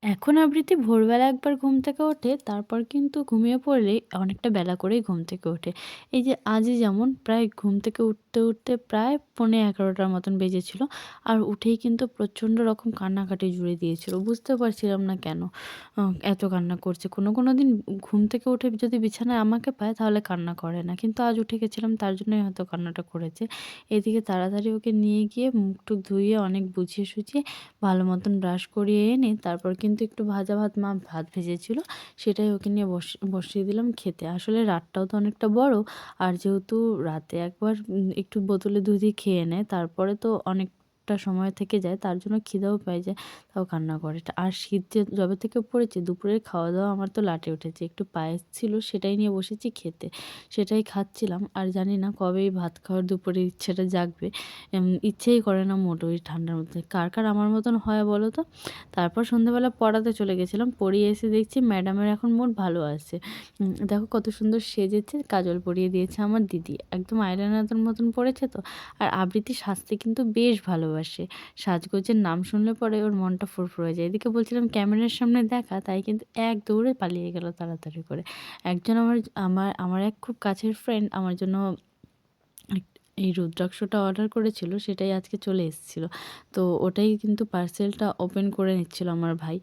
এখন আবৃত্তি ভোরবেলা একবার ঘুম থেকে ওঠে, তারপর কিন্তু ঘুমিয়ে পড়লেই অনেকটা বেলা করেই ঘুম থেকে ওঠে। এই যে আজই যেমন প্রায় ঘুম থেকে উঠতে প্রায় 11:45টার মতন বেজেছিল। আর উঠেই কিন্তু প্রচণ্ড রকম কান্নাকাটি জুড়ে দিয়েছিল। বুঝতে পারছিলাম না কেন আ এত কান্না করছে। কোনো দিন ঘুম থেকে উঠে যদি বিছানায় আমাকে পায় তাহলে কান্না করে না। কিন্তু আজ উঠে গেছিলাম তার জন্যই হয়তো কান্নাটা করেছে। এদিকে তাড়াতাড়ি ওকে নিয়ে গিয়ে মুখ-টুখ ধুইয়ে অনেক বুঝিয়ে সুঝিয়ে ভালো মতন ব্রাশ করিয়ে এনে তারপর কিন্তু একটু ভাজা ভাত মা ভাত ভেজেছিল, সেটাই ওকে নিয়ে বসিয়ে দিলাম খেতে। আসলে রাতটাও তো অনেকটা বড়। আর যেহেতু রাতে একবার একটু বোতলে দুধই খেয়ে নেয়, তারপরে তো অনেকটা সময় থেকে যায়, তার জন্য খিদেও পেয়ে যায়, তাও কান্না করে। আর শীত যে যবে থেকে পড়েছে দুপুরের খাওয়া-দাওয়া আমার তো লাটে উঠেছে। একটু পায়েস ছিল সেটাই নিয়ে বসেছি খেতে। সেটাই খাচ্ছিলাম। আর জানি না কবে এই ভাত খাওয়ার দুপুরের ইচ্ছেটা জাগবে। ইচ্ছেই করে না মোটেও এই ঠান্ডার মধ্যে। কার আমার মতন হয় বলো তো? তারপর সন্ধ্যাবেলা পড়াতে চলে গেছিলাম। পড়িয়ে এসে দেখছি ম্যাডামের এখন মুড ভালো আছে। দেখো কত সুন্দর সেজেছে, কাজল পরিয়ে দিয়েছে আমার দিদি। একদম আইলাইনারের মতন পড়েছে তো। আর আবৃত্তি সাজতে কিন্তু বেশ ভালোবাসে। সাজগোজের নাম শুনলে পরে ওর মনটা ফুরফুরে যায়। এদিকে বলছিলাম ক্যামেরার সামনে দেখা, তাই কিন্তু এক দৌড়ে পালিয়ে গেল তাড়াতাড়ি করে। একজন আমার আমার আমার এক খুব কাছের ফ্রেন্ড আমার জন্য এক এই রুদ্রাক্ষটা অর্ডার করেছিল, সেটাই আজকে চলে এসেছিল। তো ওটাই কিন্তু পার্সেলটা ওপেন করে নিচ্ছিল আমার ভাই।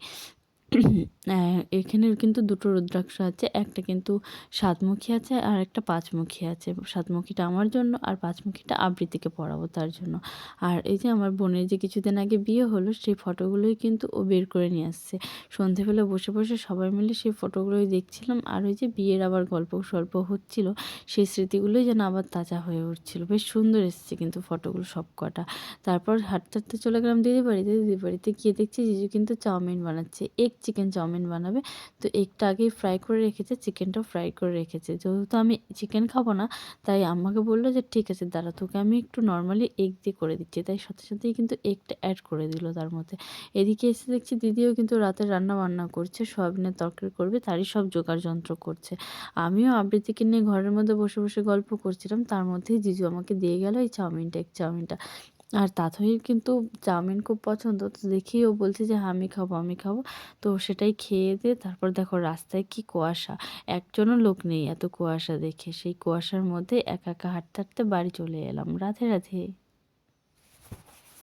এখানে কিন্তু ২ টো রুদ্রাক্ষ আছে। একটা কিন্তু ৭ মুখী আছে আর একটা ৫ মুখী আছে। ৭ মুখীটা আমার জন্য আর ৫ মুখীটা আবৃত্তিকে পড়াবো তার জন্য। আর এই যে আমার বোনের যে কিছুদিন আগে বিয়ে হলো সেই ফটোগুলোই কিন্তু ও বের করে নিয়ে আসছে। সন্ধেবেলা বসে সবাই মিলে সেই ফটোগুলোই দেখছিলাম। আর ওই যে বিয়ের আবার গল্প-সল্প হচ্ছিল, সেই স্মৃতিগুলোই যেন আবার তাজা হয়ে উঠছিল। বেশ সুন্দর এসেছে কিন্তু ফটোগুলো সবকটা। তারপর হাঁটতে চলে গেলাম দিদির বাড়িতে। দিদির বাড়িতে গিয়ে দেখছি জিজু কিন্তু চাউমিন বানাচ্ছে। চিকেন চাউমিন বানাবে। তো এগটা আগেই ফ্রাই করে রেখেছে, চিকেনটাও ফ্রাই করে রেখেছে। যেহেতু আমি চিকেন খাবো না, তাই আম্মাকে বলল যে, "ঠিক আছে দাঁড়া তোকে আমি একটু নরমালি এগ দিয়ে করে দিচ্ছি।" তাই সাথেই কিন্তু এগটা এড করে দিল তার মধ্যে। এদিকে এসে দেখছি দিদিও কিন্তু রাতের রান্না-বান্না করছে। সয়াবিনের তরকারি করবে, তারই সব জোগাড়-যন্ত্র করছে। আমিও আবৃত্তিকে নিয়ে ঘরের মধ্যে বসে গল্প করছিলাম। তার মধ্যেই জিজু আমাকে দিয়ে গেল এই চাউমিনটা, এগ চাউমিনটা। আর তাথইর কিন্তু চাউমিন খুব পছন্দ। তো দেখেই ও বলছে যে, "হ্যাঁ, আমি খাবো।" তো সেটাই খেয়ে দিয়ে তারপর দেখো রাস্তায় কি কুয়াশা। একজনও লোক নেই এত কুয়াশা দেখে। সেই কুয়াশার মধ্যে একা হাঁটতে বাড়ি চলে এলাম। রাধে, রাধে।